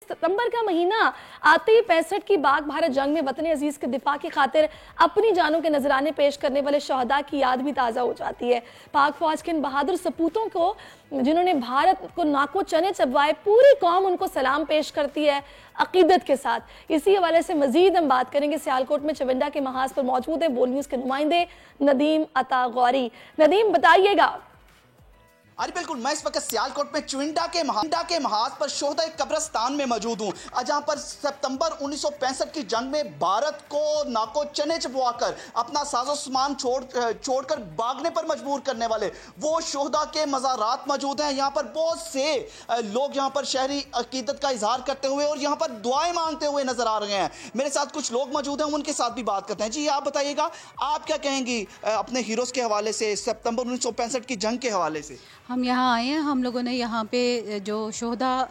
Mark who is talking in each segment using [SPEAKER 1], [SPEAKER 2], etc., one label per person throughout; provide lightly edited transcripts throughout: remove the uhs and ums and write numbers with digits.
[SPEAKER 1] सितंबर का महीना आते ही 65 की पाक भारत जंग में वतन अजीज के दिफा की खातिर अपनी जानों के नजराने पेश करने वाले शहदा की याद भी ताज़ा हो जाती है। पाक फौज के इन बहादुर सपूतों को जिन्होंने भारत को नाको चने चबवाए, पूरी कौम उनको सलाम पेश करती है अकीदत के साथ। इसी हवाले से मजीद हम बात करेंगे। सियालकोट में चविंडा के महाज पर मौजूद है बोल न्यूज़ के नुमाइंदे नदीम अता गौरी। नदीम, बताइएगा।
[SPEAKER 2] अरे बिल्कुल, मैं इस वक्त सियालकोट में चविंडा के महाज पर शोहदा कब्रिस्तान में मौजूद हूँ, जहाँ पर सितंबर 1965 की जंग में भारत को नाको चने चबवाकर अपना साजो सामान छोड़कर भागने पर मजबूर करने वाले वो शोहदा के मज़ारात मौजूद हैं। यहाँ पर बहुत से लोग यहाँ पर शहरी अकीदत का इजहार करते हुए और यहाँ पर दुआएं मांगते हुए नजर आ रहे हैं। मेरे साथ कुछ लोग मौजूद हैं, उनके साथ भी बात करते हैं। जी, आप बताइएगा, आप क्या कहेंगी अपने हीरोज़ के हवाले से, सितंबर 1965 की जंग के हवाले से?
[SPEAKER 3] हम यहाँ आए हैं, हम लोगों ने यहाँ पे जो शोहदा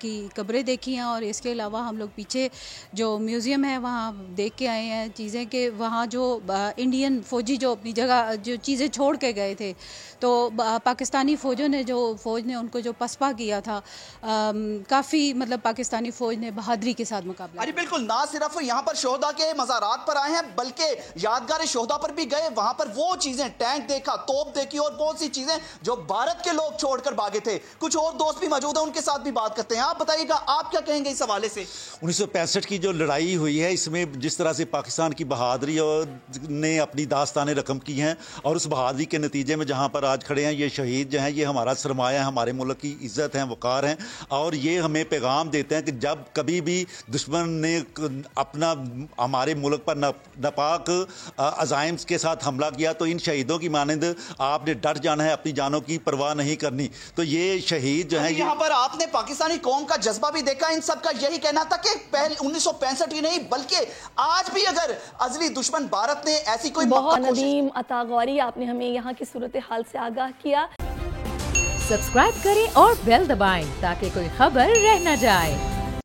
[SPEAKER 3] की कब्रें देखी हैं और इसके अलावा हम लोग पीछे जो म्यूज़ियम है वहाँ देख के आए हैं चीज़ें कि वहाँ जो इंडियन फ़ौजी जो अपनी जगह जो चीज़ें छोड़ के गए थे, तो पाकिस्तानी फ़ौज ने उनको जो पसपा किया था, काफ़ी मतलब पाकिस्तानी फ़ौज ने बहादुरी के साथ मुकाबला।
[SPEAKER 2] अरे बिल्कुल, ना सिर्फ यहाँ पर शोहदा के मज़ारात पर आए हैं बल्कि यादगार शोहदा पर भी गए। वहाँ पर वो चीज़ें, टैंक देखा, तोप देखी और बहुत सी चीज़ें जो भारत के लोग छोड़कर भागे थे। कुछ और दोस्त भी मौजूद हैं, उनके साथ भी बात करते हैं। आप बताइएगा, आप क्या कहेंगे इस हवाले से?
[SPEAKER 4] 1965 की जो लड़ाई हुई है, इसमें जिस तरह से पाकिस्तान की बहादुरी ने अपनी दास्तानें रकम की हैं और उस बहादुरी के नतीजे में जहां पर आज खड़े हैं ये शहीद जो हैं, ये हमारा सरमाया है, हमारे मुल्क की इज्जत है, वकार हैं। और ये हमें पैगाम देते हैं कि जब कभी भी दुश्मन ने अपना हमारे मुल्क पर नापाक अज़ाइम के साथ हमला किया तो इन शहीदों की मानंद आपने डट जाना है, अपनी जानों की परवाह नहीं करनी। तो ये शहीद जो है,
[SPEAKER 2] यहाँ पर आपने पाकिस्तानी कौम का जज्बा भी देखा। इन सब का यही कहना था कि पहले 1965 ही नहीं बल्कि आज भी अगर अजली दुश्मन भारत ने ऐसी कोई
[SPEAKER 1] बहुत नदीम अता गौरी, आपने हमें यहाँ की सूरत हाल से आगाह किया।
[SPEAKER 5] सब्सक्राइब करें और बेल दबाएं ताकि कोई खबर रह न जाए।